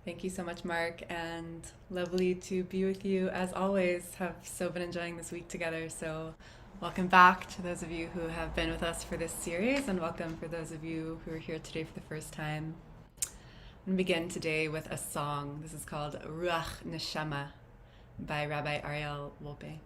Thank you so much, Mark, and lovely to be with you as always. Have so been enjoying this week together. So, welcome back to those of you who have been with us for this series, and welcome for those of you who are here today for the first time. I'm going to begin today with a song. This is called Ruach Neshama by Rabbi Ariel Wolpe.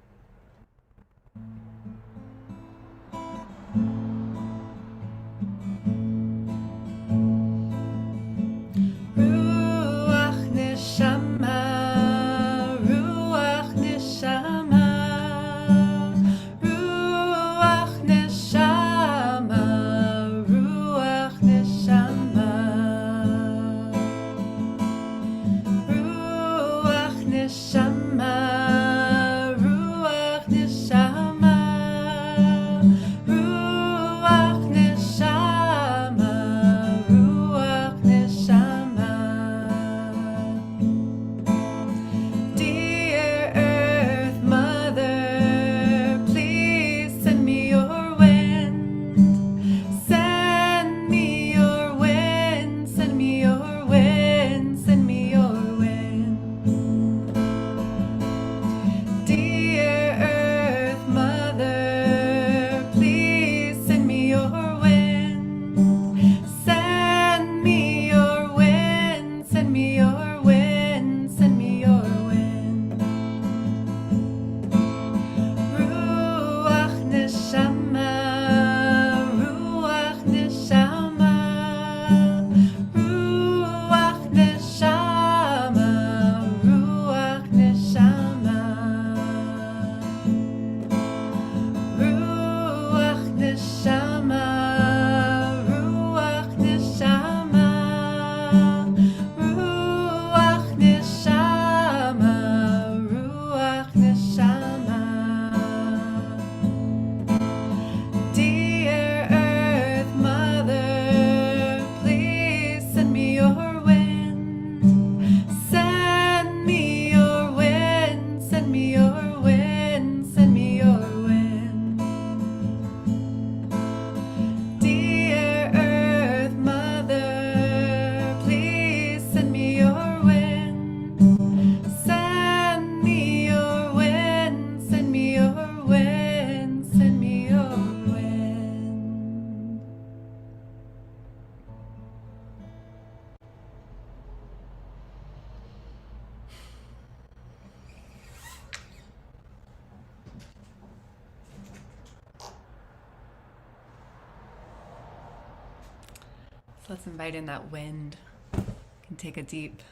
So let's invite in that wind. We can take a deep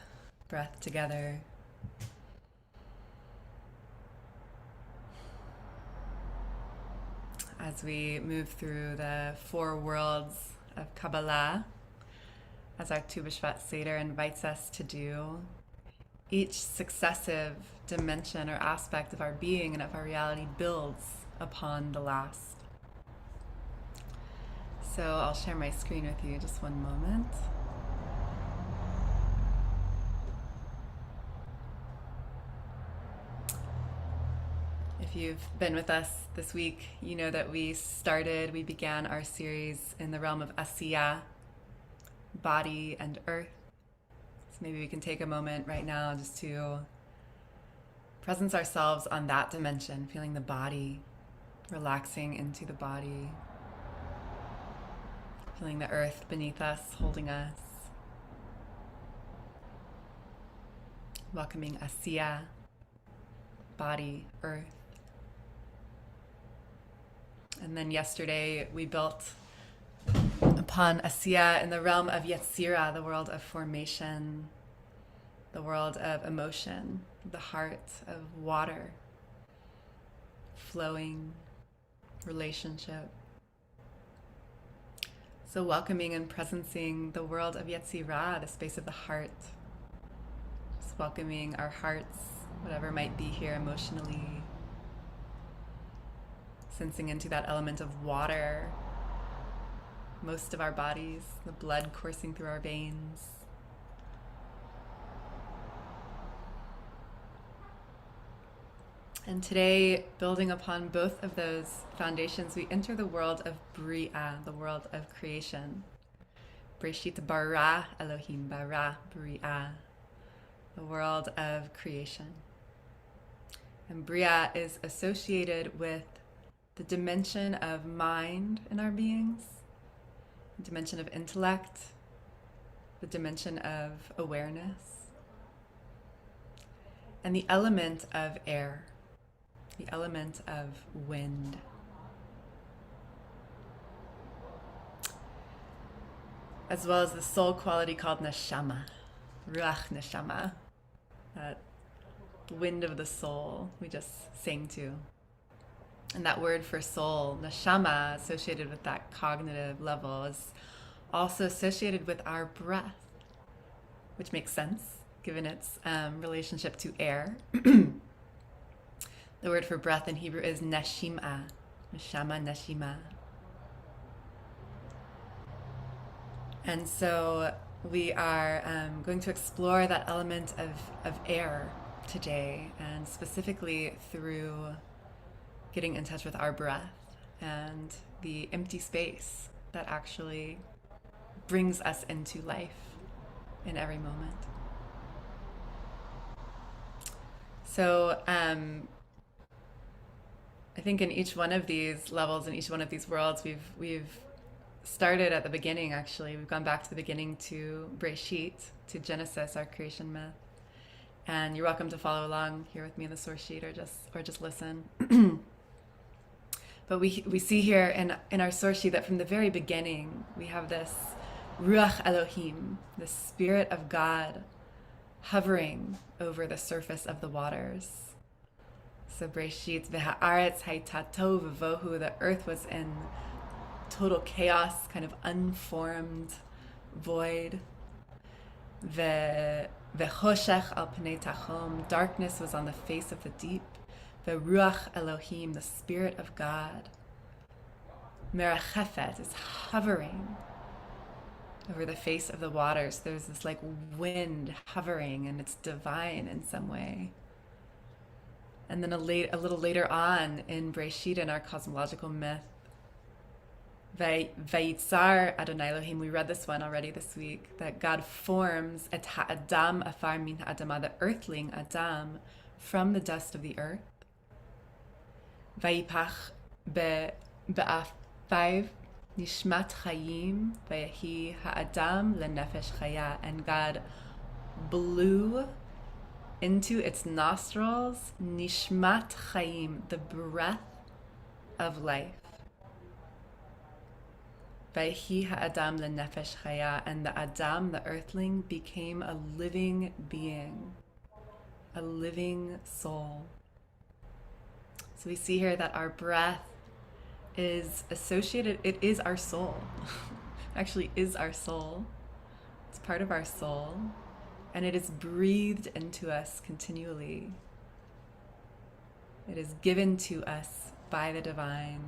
breath together. As we move through the four worlds of Kabbalah, as our Tu B'Shvat Seder invites us to do, each successive dimension or aspect of our being and of our reality builds upon the last. So I'll share my screen with you just one moment. If you've been with us this week, you know that we began our series in the realm of Asiya, body and earth. So maybe we can take a moment right now just to presence ourselves on that dimension, feeling the body, relaxing into the body, feeling the earth beneath us, holding us, welcoming Asiya, body, earth. And then yesterday we built upon Asiya in the realm of Yetzira, the world of formation, the world of emotion, the heart of water, flowing, relationship. So welcoming and presencing the world of Yetzirah, the space of the heart. Just welcoming our hearts, whatever might be here emotionally. Sensing into that element of water, most of our bodies, the blood coursing through our veins. And today, building upon both of those foundations, we enter the world of Bria, the world of creation. Breshit bara Elohim bara Bria. the world of creation. And Bria is associated with the dimension of mind in our beings, the dimension of intellect, the dimension of awareness, and the element of air, the element of wind. As well as the soul quality called neshama, ruach neshama, that wind of the soul we just sang to. And that word for soul, neshama, associated with that cognitive level, is also associated with our breath, which makes sense given its relationship to air. The word for breath in Hebrew is neshima, neshama, neshima. And so we are going to explore that element of air today, and specifically through getting in touch with our breath and the empty space that actually brings us into life in every moment. So I think in each one of these levels, in each one of these worlds, we've started at the beginning. Actually, we've gone back to the beginning, to Breshit, to Genesis, our creation myth. And you're welcome to follow along here with me in the source sheet, or just listen. But we see here in our source sheet that from the very beginning we have this Ruach Elohim, the Spirit of God, hovering over the surface of the waters. So Breshit, v'ha'aretz hayta tov v'vohu, the earth was in total chaos, kind of unformed void. V'choshech al pnei tachom, darkness was on the face of the deep. V'ruach Elohim, the Spirit of God, merachefet, is hovering over the face of the waters. There's this like wind hovering, and it's divine in some way. And then a little later on in Breshit, in our cosmological myth, Vayitzar Adonai Elohim, we read this one already this week, that God forms et ha'adam afar min ha'adama, the earthling Adam, from the dust of the earth. Vayipach be'afiv nishmat chayim vayehi ha'adam lenefesh chaya, and God blew into its nostrils nishmat chayim, the breath of life. Vayehi ha'adam lenefesh chaya, and the Adam, the earthling, became a living being, a living soul. So we see here that our breath is associated, it is our soul. Actually is our soul. It's part of our soul, and it is breathed into us continually. It is given to us by the divine.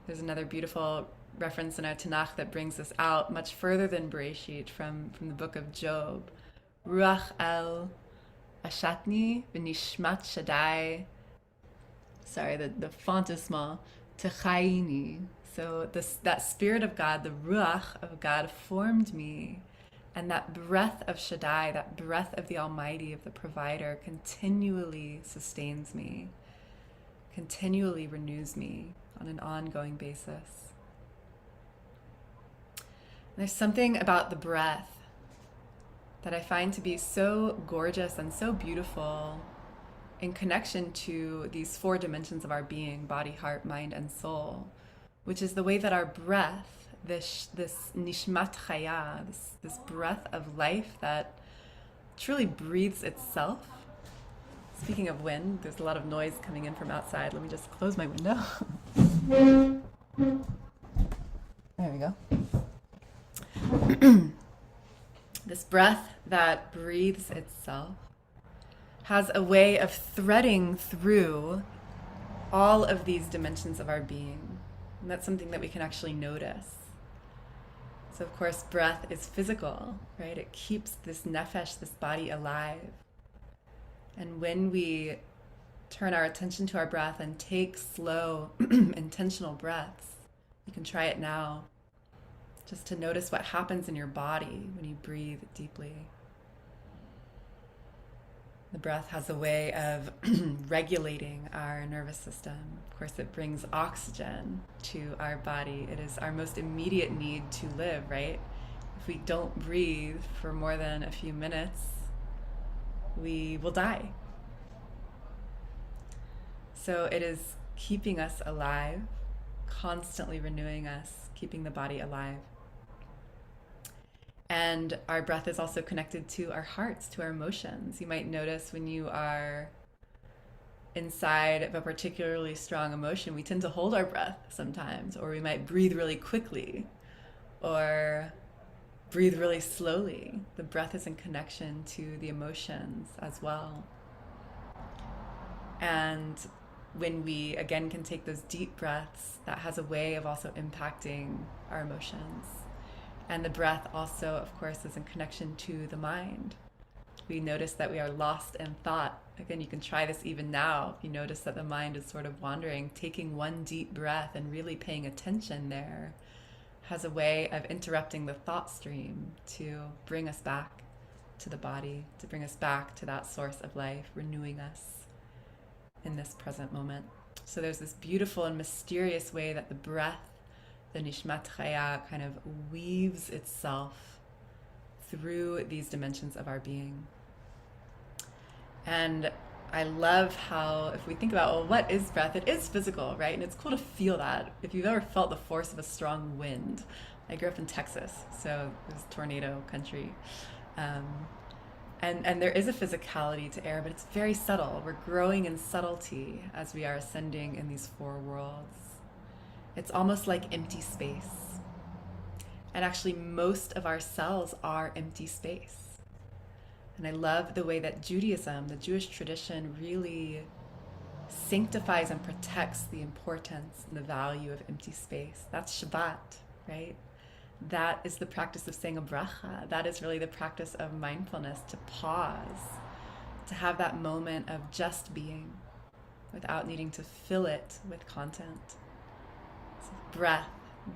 There's another beautiful reference in our Tanakh that brings this out much further than Bereshit, from the book of Job. Ruach el ashatni v'nishmat shaddai. Sorry, the font is small. Techayini. So that Spirit of God, the Ruach of God, formed me. And that breath of Shaddai, that breath of the Almighty, of the Provider, continually sustains me, continually renews me on an ongoing basis. And there's something about the breath that I find to be so gorgeous and so beautiful in connection to these four dimensions of our being: body, heart, mind, and soul, which is the way that our breath, this nishmat chaya, this breath of life that truly breathes itself. Speaking of wind, there's a lot of noise coming in from outside. Let me just close my window. There we go. This breath that breathes itself has a way of threading through all of these dimensions of our being. And that's something that we can actually notice. So of course, breath is physical, right? It keeps this nefesh, this body, alive. And when we turn our attention to our breath and take slow, intentional breaths, you can try it now, just to notice what happens in your body when you breathe deeply. The breath has a way of regulating our nervous system. Of course, it brings oxygen to our body. It is our most immediate need to live, right? If we don't breathe for more than a few minutes, we will die. So it is keeping us alive, constantly renewing us, keeping the body alive. And our breath is also connected to our hearts, to our emotions. You might notice when you are inside of a particularly strong emotion, we tend to hold our breath sometimes, or we might breathe really quickly, or breathe really slowly. The breath is in connection to the emotions as well. And when we, again, can take those deep breaths, that has a way of also impacting our emotions. And the breath also, of course, is in connection to the mind. We notice that we are lost in thought. Again, you can try this even now. If you notice that the mind is sort of wandering, taking one deep breath and really paying attention there has a way of interrupting the thought stream to bring us back to the body, to bring us back to that source of life, renewing us in this present moment. So there's this beautiful and mysterious way that the breath, the nishmat chaya, kind of weaves itself through these dimensions of our being. And I love how, if we think about, well, what is breath? It is physical, right? And it's cool to feel that. If you've ever felt the force of a strong wind, I grew up in Texas, so it was tornado country. And there is a physicality to air, but it's very subtle. We're growing in subtlety as we are ascending in these four worlds. It's almost like empty space. And actually, most of our cells are empty space. And I love the way that Judaism, the Jewish tradition, really sanctifies and protects the importance and the value of empty space. That's Shabbat, right? That is the practice of saying a bracha. That is really the practice of mindfulness, to pause, to have that moment of just being without needing to fill it with content. So breath,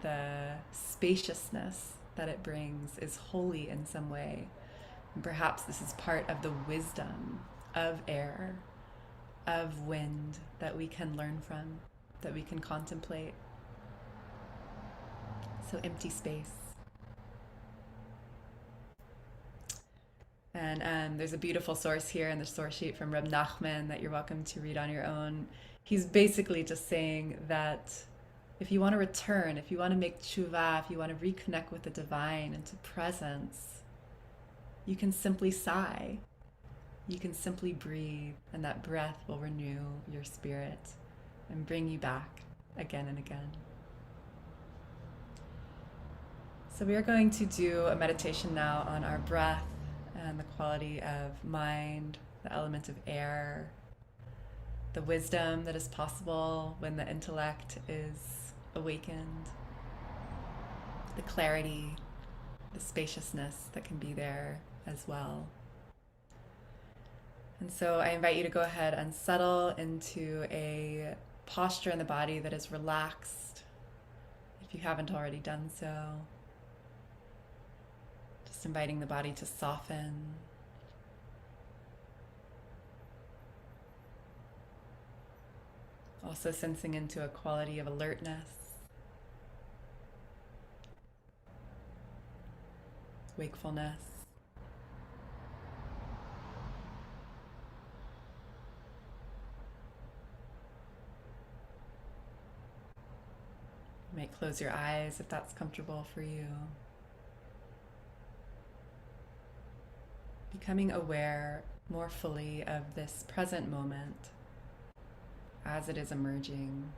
the spaciousness that it brings, is holy in some way. And perhaps this is part of the wisdom of air, of wind, that we can learn from, that we can contemplate. So empty space. And there's a beautiful source here in the source sheet from Reb Nachman that you're welcome to read on your own. He's basically just saying that if you want to return, if you want to make tshuva, if you want to reconnect with the divine and to presence, you can simply sigh. You can simply breathe, and that breath will renew your spirit and bring you back again and again. So we are going to do a meditation now on our breath and the quality of mind, the element of air, the wisdom that is possible when the intellect is awakened, the clarity, the spaciousness that can be there as well. And so I invite you to go ahead and settle into a posture in the body that is relaxed, if you haven't already done so. Just inviting the body to soften. Also sensing into a quality of alertness, wakefulness. You might close your eyes if that's comfortable for you. Becoming aware more fully of this present moment as it is emerging.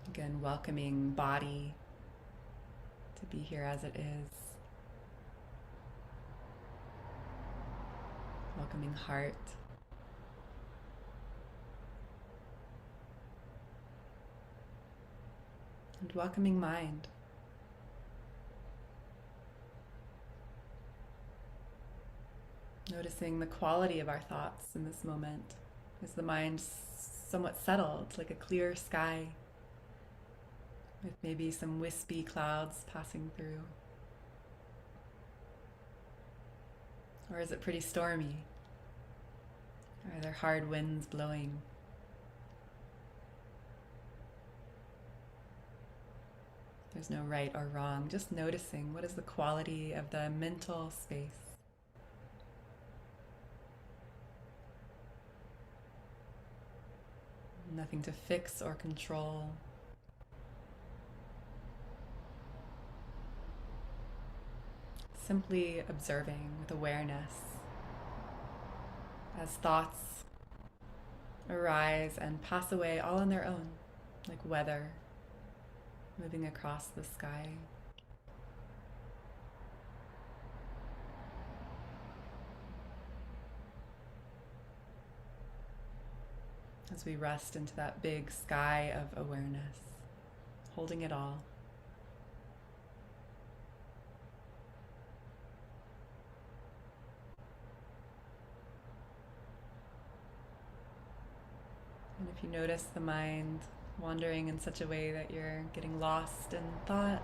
Again, welcoming body to be here as it is. Welcoming heart. And welcoming mind. Noticing the quality of our thoughts in this moment. Is the mind somewhat settled, like a clear sky? with maybe some wispy clouds passing through? Or is it pretty stormy? Are there hard winds blowing? There's no right or wrong, just noticing what is the quality of the mental space. Nothing to fix or control. Simply observing with awareness as thoughts arise and pass away all on their own, like weather moving across the sky. As we rest into that big sky of awareness, holding it all. And if you notice the mind wandering in such a way that you're getting lost in thought,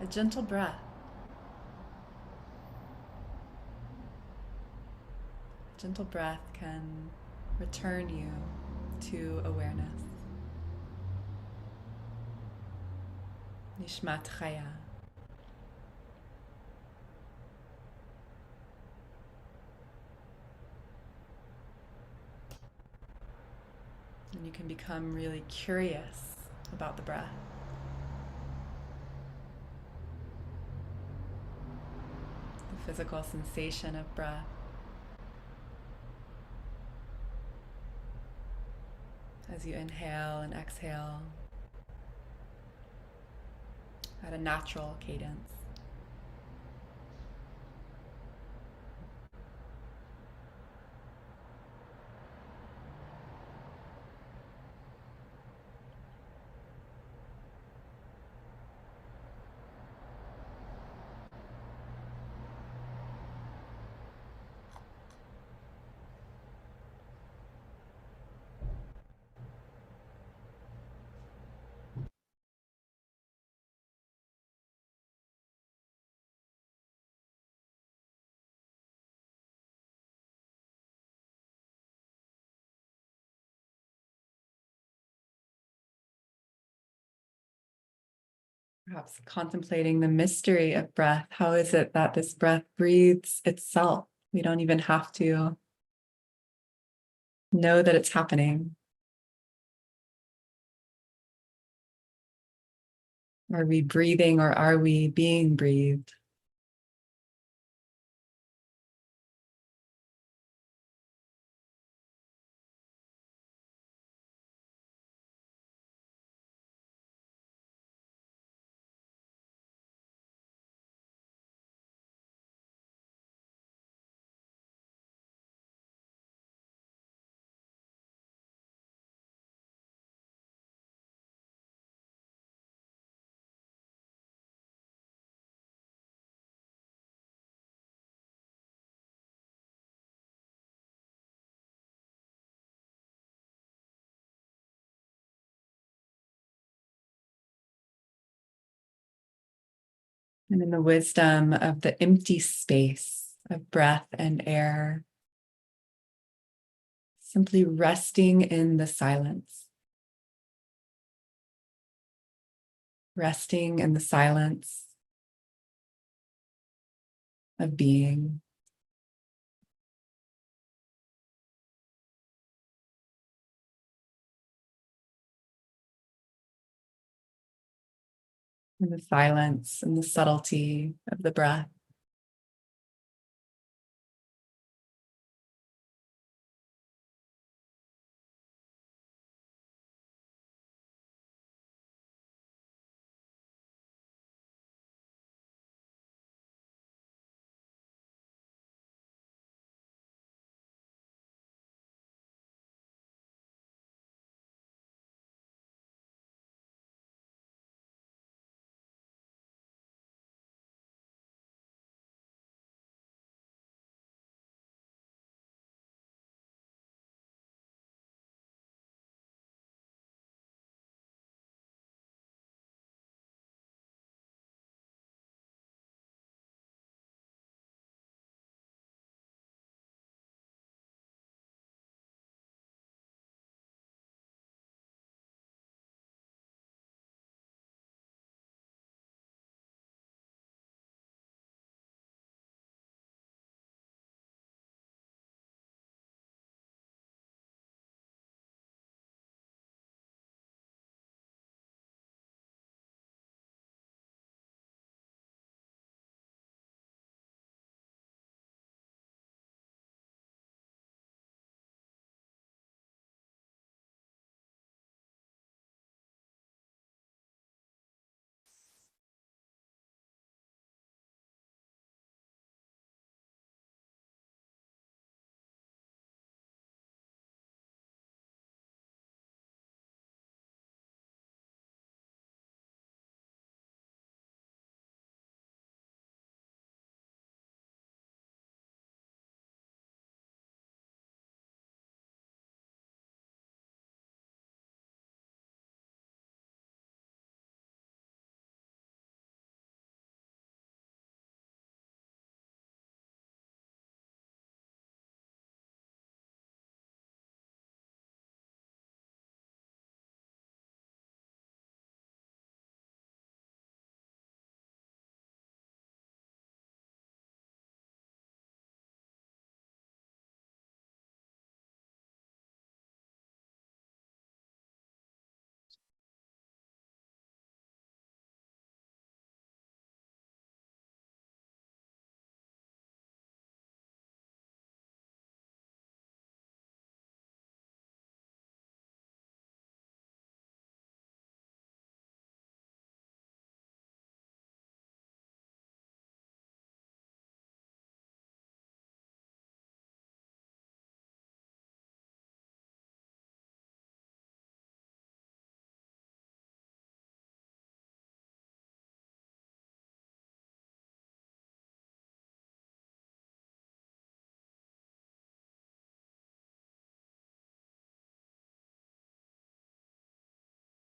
a gentle breath. A gentle breath can return you to awareness. Nishmat Chaya. And you can become really curious about the breath. The physical sensation of breath. As you inhale and exhale at a natural cadence. Perhaps contemplating the mystery of breath. How is it that this breath breathes itself? We don't even have to know that it's happening. Are we breathing or are we being breathed? And in the wisdom of the empty space of breath and air, simply resting in the silence. Resting in the silence of being. In the silence and the subtlety of the breath.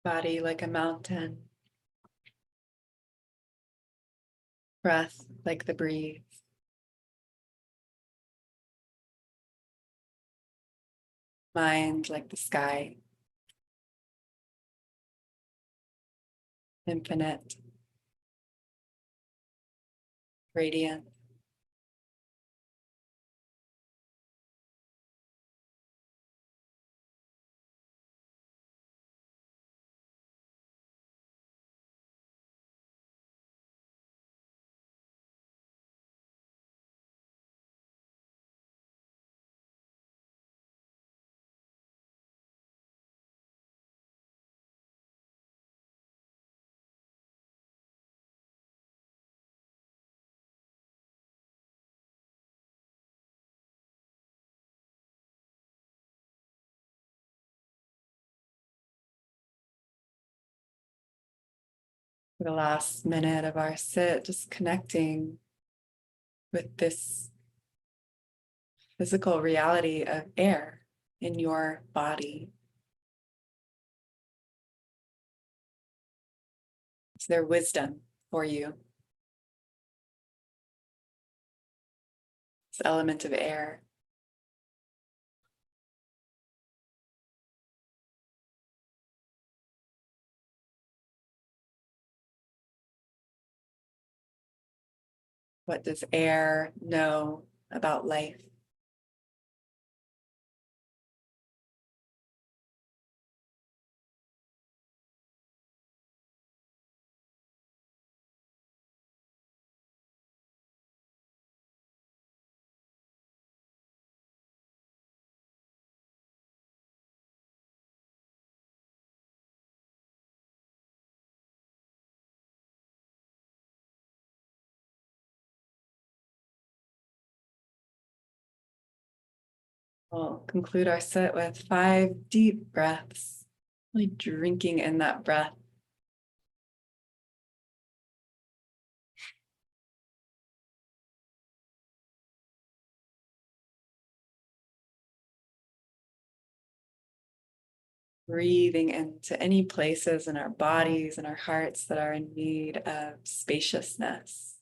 Body like a mountain. Breath like the breeze. Mind like the sky. Infinite. Radiant. For the last minute of our sit, just connecting with this physical reality of air in your body. Is there wisdom for you? This element of air. What does air know about life? We'll conclude our sit with 5 deep breaths, really drinking in that breath. Breathing into any places in our bodies and our hearts that are in need of spaciousness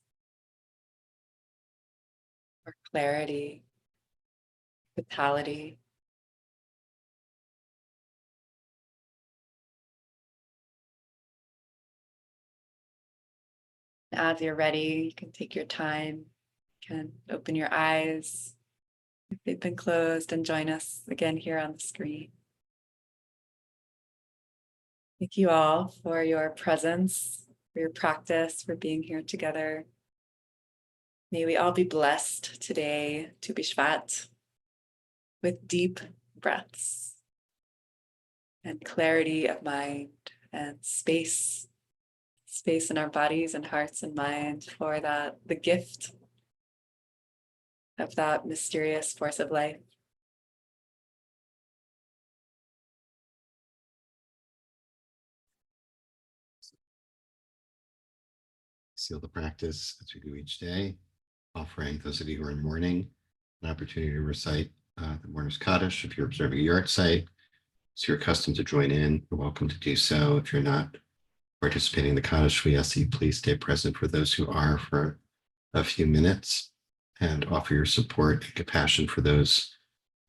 or clarity, vitality. As you're ready, you can take your time, you can open your eyes if they've been closed and join us again here on the screen. Thank you all for your presence, for your practice, for being here together. May we all be blessed today to Bishvat with deep breaths and clarity of mind and space in our bodies and hearts and minds for that, the gift of that mysterious force of life. Seal the practice as we do each day, offering those of you who are in mourning an opportunity to recite the Mourner's Kaddish. If you're observing a yard site, so you're accustomed to join in, you're welcome to do so. If you're not participating in the Kaddish, we ask that you please stay present for those who are for a few minutes and offer your support and compassion for those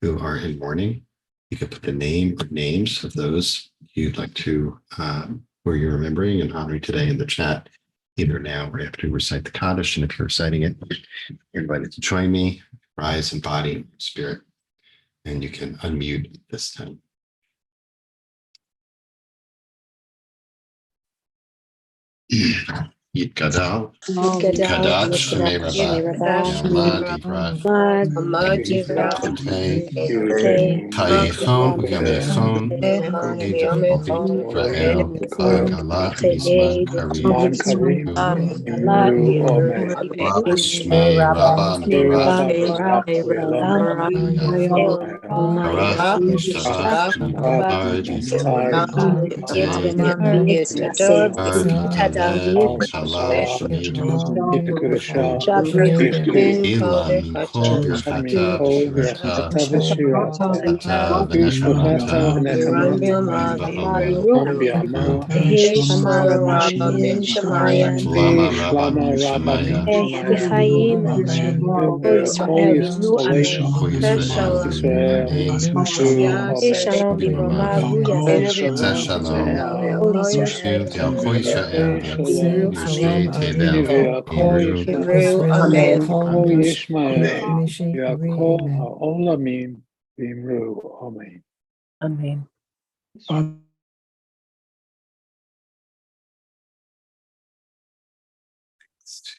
who are in mourning. You can put the name or names of those you'd like to, who you're remembering and honoring today in the chat, either now or after you recite the Kaddish. And if you're reciting it, you're invited to join me, rise in body and spirit, and you can unmute this time. Yitgadal, Kadat, Shemei Rabbah, Yamad, Yivrat, Today, Kayechon, Yamechon, Yidach Ovid, Israel, Kala, Bisman Karim, Shmei Rabba, Mevorach, Barak, Ishtabach, Adisai, Tadel, Shalash, Midu, Ela, Mikol, Birchata, Vishmerta, Ata, Veneshamata, Ba'omer, Lama Rabba Shamaya, Ko Yisrael, Shalom, Yishu, Tel Ko Yisrael, Yoshe Tevel, Imru, Amen.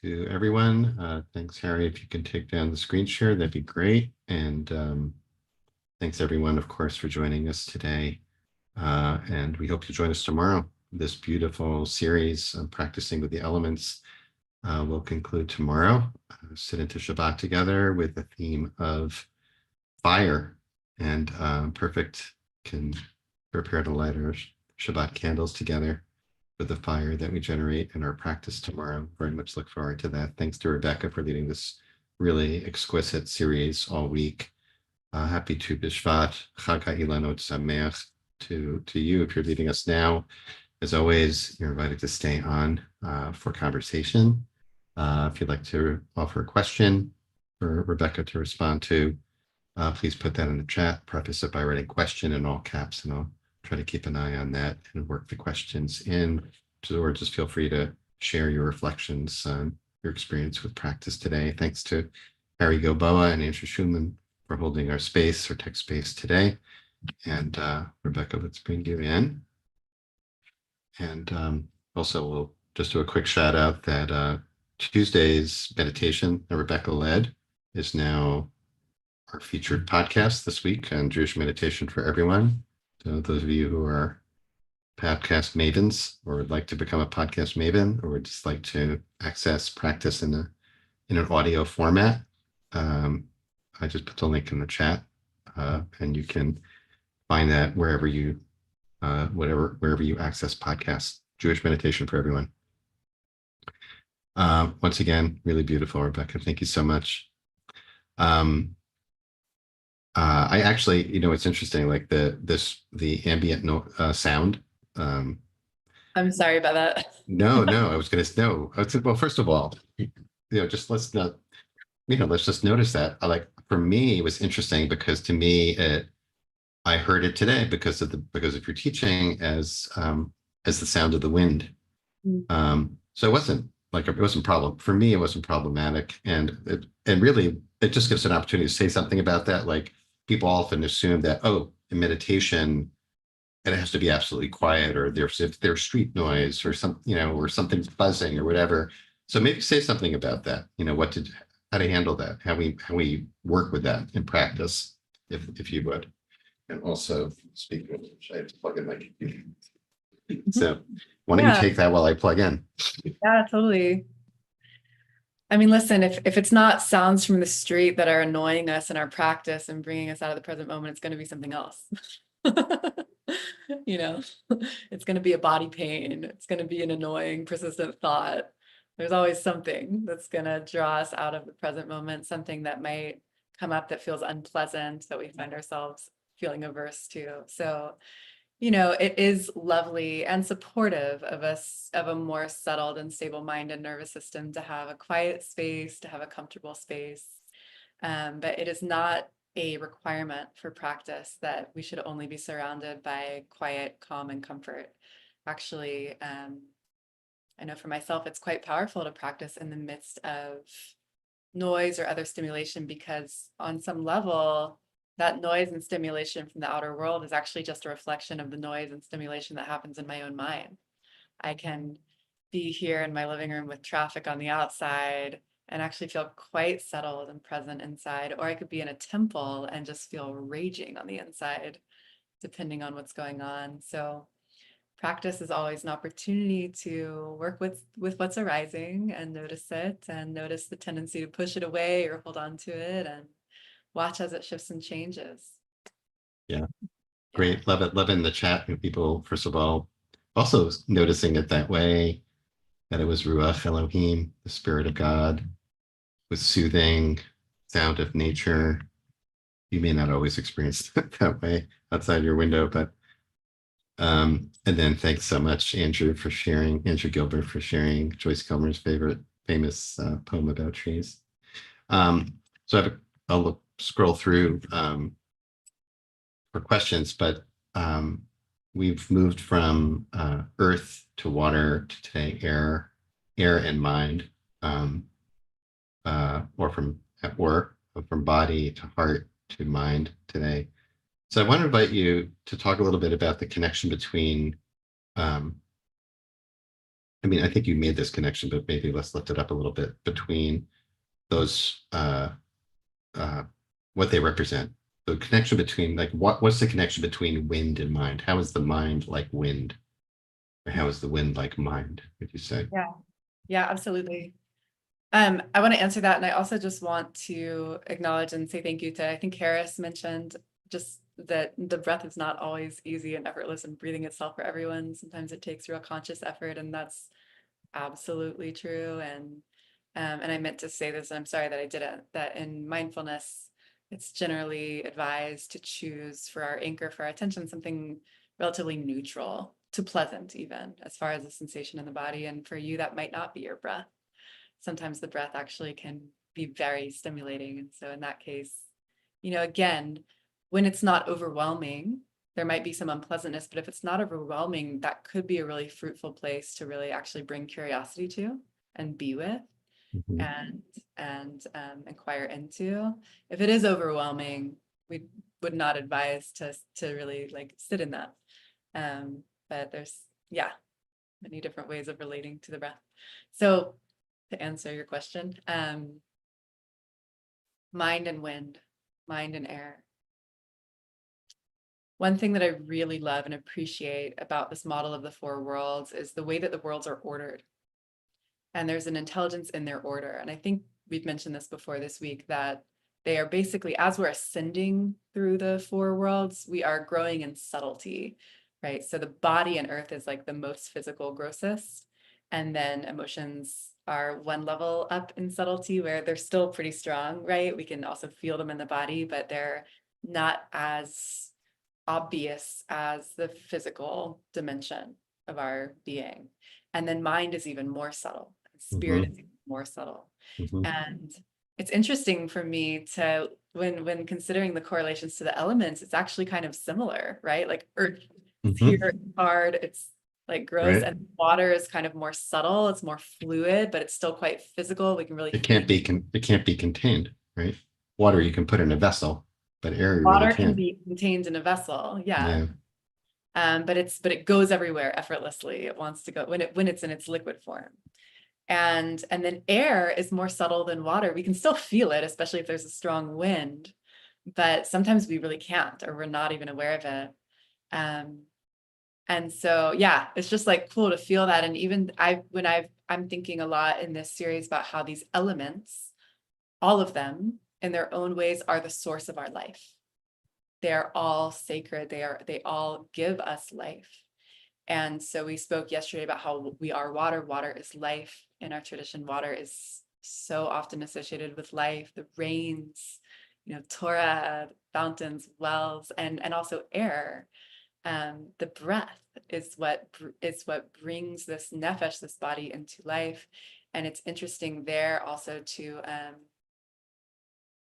to everyone. Thanks, Harry. If you can take down the screen share, that'd be great. And thanks, everyone, of course, for joining us today. And we hope you join us tomorrow. This beautiful series on practicing with the elements will conclude tomorrow. Sit into Shabbat together with the theme of fire. And Perfect can prepare to light our Shabbat candles together with the fire that we generate in our practice tomorrow. Very much look forward to that. Thanks to Rebecca for leading this really exquisite series all week. Happy Tu B'Shvat, Chag HaIlanot Sameach to you if you're leaving us now. As always, you're invited to stay on for conversation. If you'd like to offer a question for Rebecca to respond to, please put that in the chat. Preface it by writing question in all caps, and I'll try to keep an eye on that and work the questions in, or just feel free to share your reflections on your experience with practice today. Thanks to Harry Goboa and Andrew Schumann for holding our space, our tech space today. And Rebecca, let's bring you in. And also we'll just do a quick shout out that Tuesday's meditation that Rebecca led is now our featured podcast this week on Jewish Meditation for Everyone. So those of you who are podcast mavens or would like to become a podcast maven or would just like to access practice in an audio format, I just put the link in the chat, and you can find that wherever you access podcasts. Jewish Meditation for Everyone. Once again, really beautiful, Rebecca. Thank you so much. I actually, it's interesting, like the ambient sound. I'm sorry about that. No, I was going to know. Well, first of all, just let's just notice that. Like for me, it was interesting because to me, I heard it today because of your teaching as the sound of the wind. So it wasn't problem for me. It wasn't problematic, and really it just gives an opportunity to say something about that. Like people often assume that in meditation it has to be absolutely quiet, or if there's street noise or or something's buzzing or whatever. So maybe say something about that. How to handle that, how we work with that in practice, if you would. And also, speaking of which, I have to plug in my computer. So why don't you take that while I plug in? Yeah, totally. I mean, listen, if it's not sounds from the street that are annoying us in our practice and bringing us out of the present moment, it's going to be something else. It's going to be a body pain. It's going to be an annoying, persistent thought. There's always something that's going to draw us out of the present moment, something that might come up that feels unpleasant, that we find ourselves feeling averse to. So, it is lovely and supportive of us, of a more settled and stable mind and nervous system, to have a quiet space, to have a comfortable space. But it is not a requirement for practice that we should only be surrounded by quiet, calm, and comfort. Actually, I know for myself, it's quite powerful to practice in the midst of noise or other stimulation, because on some level, that noise and stimulation from the outer world is actually just a reflection of the noise and stimulation that happens in my own mind. I can be here in my living room with traffic on the outside and actually feel quite settled and present inside, or I could be in a temple and just feel raging on the inside, depending on what's going on. So practice is always an opportunity to work with what's arising and notice it, and notice the tendency to push it away or hold on to it, and watch as it shifts and changes. Yeah. Yeah. Great. Love it. Love it in the chat. And people, first of all, also noticing it that way, that it was Ruach Elohim, the spirit of God, was soothing, sound of nature. You may not always experience it that way outside your window, but and then thanks so much, Andrew, for sharing, Andrew Gilbert for sharing Joyce Kilmer's famous poem about trees. So I'll scroll through for questions, but we've moved from earth to water to today air and mind, or from body to heart to mind today. So I want to invite you to talk a little bit about the connection between, I mean, I think you made this connection, but maybe let's lift it up a little bit between those, what they represent. The connection between, like, what's the connection between wind and mind? How is the mind like wind? Or how is the wind like mind, would you say? Yeah. Yeah, absolutely. I want to answer that. And I also just want to acknowledge and say thank you to, I think Harris mentioned just that the breath is not always easy and effortless, and breathing itself for everyone. Sometimes it takes real conscious effort, and that's absolutely true. And I meant to say this, and I'm sorry that I didn't, that in mindfulness, it's generally advised to choose for our anchor, for our attention, something relatively neutral to pleasant, even as far as the sensation in the body. And for you, that might not be your breath. Sometimes the breath actually can be very stimulating. And so in that case, again, when it's not overwhelming, there might be some unpleasantness, but if it's not overwhelming, that could be a really fruitful place to really actually bring curiosity to and be with Mhm. and inquire into. If it is overwhelming, we would not advise to really like sit in that. But there's, yeah, many different ways of relating to the breath. So to answer your question, mind and wind, mind and air. One thing that I really love and appreciate about this model of the four worlds is the way that the worlds are ordered. And there's an intelligence in their order. And I think we've mentioned this before this week, that they are basically, as we're ascending through the four worlds, we are growing in subtlety, right? So the body and earth is like the most physical, grossest. And then emotions are one level up in subtlety, where they're still pretty strong, right? We can also feel them in the body, but they're not as obvious as the physical dimension of our being. And then mind is even more subtle. Spirit is even more subtle. Mhm. And it's interesting for me to, when considering the correlations to the elements, it's actually kind of similar, right? Like earth is Mhm. here, it's hard, it's like gross, Right. and water is kind of more subtle, it's more fluid, but it's still quite physical. We can really It can't feel. be contained, right? Water you can put in a vessel, but air you really Water can can't. be contained in a vessel, yeah. Yeah. But it goes everywhere effortlessly. It wants to go when it's in its liquid form. And then air is more subtle than water. We can still feel it, especially if there's a strong wind, but sometimes we really can't, or we're not even aware of it. And so, yeah, it's just like cool to feel that. And even I'm thinking a lot in this series about how these elements, all of them in their own ways, are the source of our life. They are all sacred. They all give us life. And so we spoke yesterday about how we are water. Water is life. In our tradition, water is so often associated with life, the rains, Torah, fountains, wells, and also air. The breath is what brings this nefesh, this body, into life. And it's interesting there also to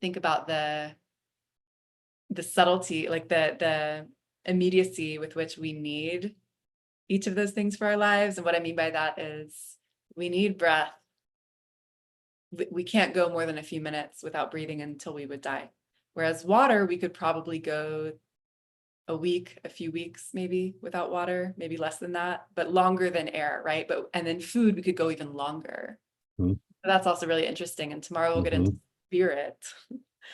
think about the subtlety, like the immediacy with which we need each of those things for our lives. And what I mean by that is we need breath. We can't go more than a few minutes without breathing until we would die. Whereas water, we could probably go a week, a few weeks, maybe without water, maybe less than that, but longer than air, right? And then food, we could go even longer. Mhm. So that's also really interesting. And tomorrow we'll get into spirit.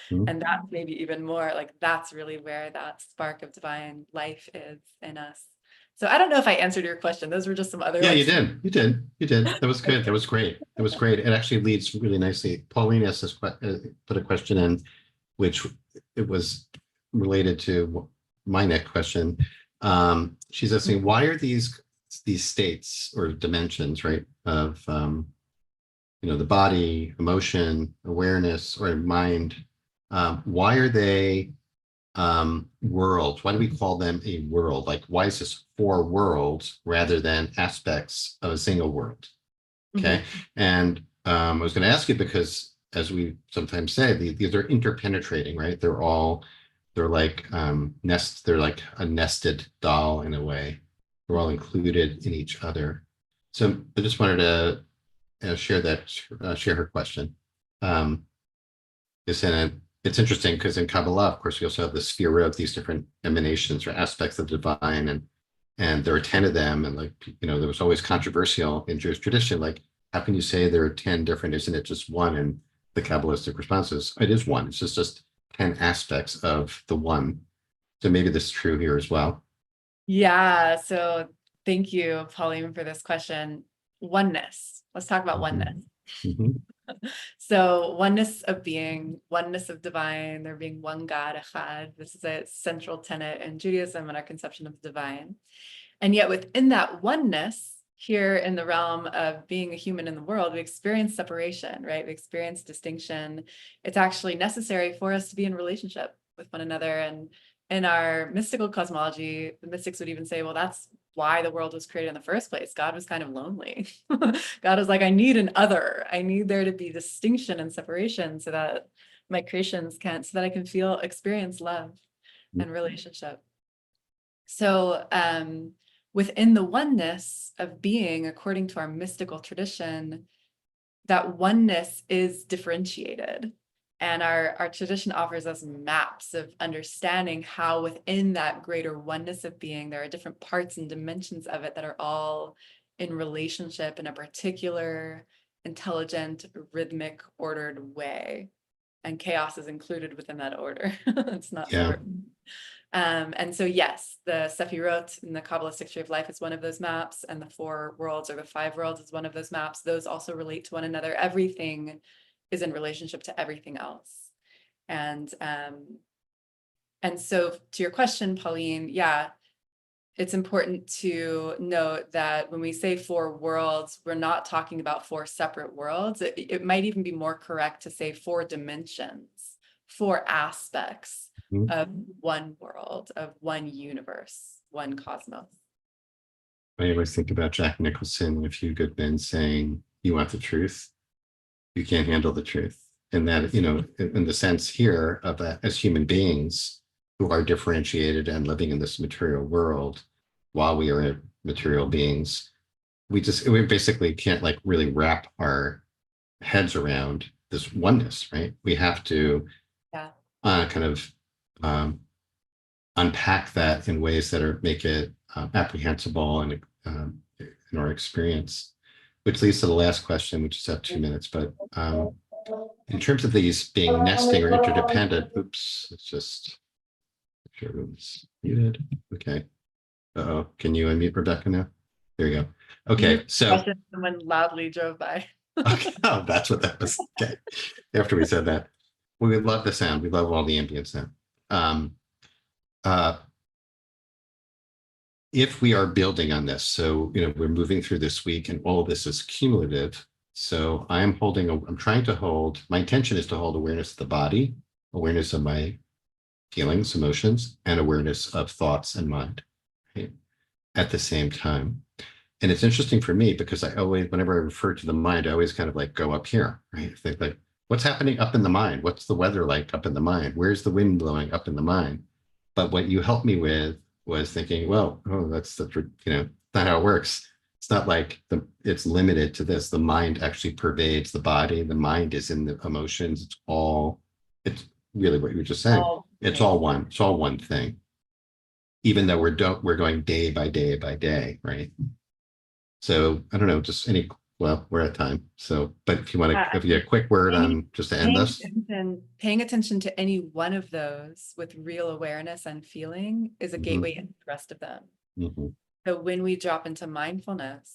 Mhm. And that's maybe even more like, that's really where that spark of divine life is in us. So I don't know if I answered your question. Those were just some other Yeah, like. you did. You did. You did. That was good. That was great. That was great. It actually leads really nicely. Pauline asked put a question in, which it was related to my next question. She's asking, why are these states or dimensions, right, of the body, emotion, awareness, or mind, why are they worlds? Why do we call them a world? Like, why is this 4 worlds rather than aspects of a single world? Okay. And I was going to ask you because, as we sometimes say, these are interpenetrating, right? They're like they're like a nested doll in a way. They're all included in each other. So I just wanted to share her question. It's interesting because in Kabbalah, of course, we also have the sphere of these different emanations or aspects of the divine, and there are 10 of them. And there was always controversial in Jewish tradition, like, how can you say there are 10 different? Isn't it just one? And the Kabbalistic response is, it is one. It's just 10 aspects of the one. So maybe this is true here as well. Yeah. So thank you, Pauline, for this question. Oneness. Let's talk about oneness. So oneness of being, oneness of divine, there being one God, Echad. This is a central tenet in Judaism and our conception of the divine. And yet within that oneness, here in the realm of being a human in the world, we experience separation, right? We experience distinction. It's actually necessary for us to be in relationship with one another. And in our mystical cosmology, the mystics would even say, well, that's why the world was created in the first place. God was kind of lonely. God was like, I need an other. I need there to be distinction and separation so that my creations can, so that I can experience love and relationship. So within the oneness of being, according to our mystical tradition, that oneness is differentiated. And our tradition offers us maps of understanding how within that greater oneness of being, there are different parts and dimensions of it that are all in relationship in a particular, intelligent, rhythmic, ordered way. And chaos is included within that order. It's not separate. And so, yes, the Sefirot in the Kabbalistic tree of life is one of those maps, and the 4 worlds or the 5 worlds is one of those maps. Those also relate to one another. Everything is in relationship to everything else. And so to your question, Pauline, yeah, it's important to note that when we say 4 worlds, we're not talking about 4 separate worlds. It might even be more correct to say 4 dimensions, 4 aspects of one world, of one universe, one cosmos. I always think about Jack Nicholson and A Few Good Men saying, you want the truth, you can't handle the truth. And that, in the sense here of that, as human beings who are differentiated and living in this material world, while we are material beings, we basically can't really wrap our heads around this oneness, right? We have to kind of unpack that in ways that make it apprehensible and in our experience, which leads to the last question, which is at 2 minutes. But in terms of these being nesting or interdependent, oops, it's just, if your room's muted. Okay. Uh-oh, can you unmute Rebecca now? There you go. Okay, so. Someone loudly drove by. Okay, oh, that's what that was. Okay, after we said that. We love the sound. We love all the ambient sound. If we are building on this, so we're moving through this week, and all of this is cumulative. So I'm trying to hold. My intention is to hold awareness of the body, awareness of my feelings, emotions, and awareness of thoughts and mind, right, at the same time. And it's interesting for me because I always, whenever I refer to the mind, I always kind of go up here, right? Think what's happening up in the mind? What's the weather like up in the mind? Where's the wind blowing up in the mind? But what you helped me with was thinking, that's not how it works. It's not like it's limited to this. The mind actually pervades the body. The mind is in the emotions. It's really what you were just saying. It's all one. It's all one thing. Even though we're going day by day by day, right? So I don't know, we're at time. So, but if you want to give you a quick word on just to end this. Paying attention to any one of those with real awareness and feeling is a gateway into the rest of them. So when we drop into mindfulness,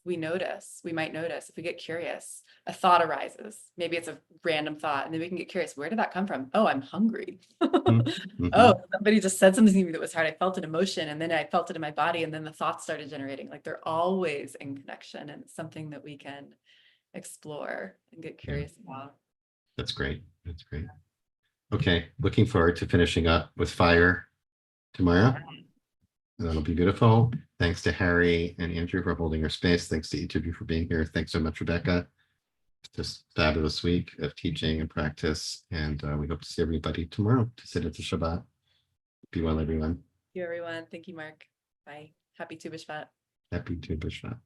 we might notice if we get curious, a thought arises. Maybe it's a random thought, and then we can get curious. Where did that come from? Oh, I'm hungry. Mhm. Oh, somebody just said something to me that was hard. I felt an emotion, and then I felt it in my body, and then the thoughts started generating. Like they're always in connection, and it's something that we can explore and get curious about. That's great. That's great. Okay, looking forward to finishing up with fire tomorrow. And that'll be beautiful. Thanks to Harry and Andrew for holding our space. Thanks to each of you for being here. Thanks so much, Rebecca. Just fabulous week of teaching and practice. And we hope to see everybody tomorrow to sit at the Shabbat. Be well, everyone. Thank you, everyone. Thank you, Mark. Bye. Happy Tu B'Shvat. Happy Tu B'Shvat.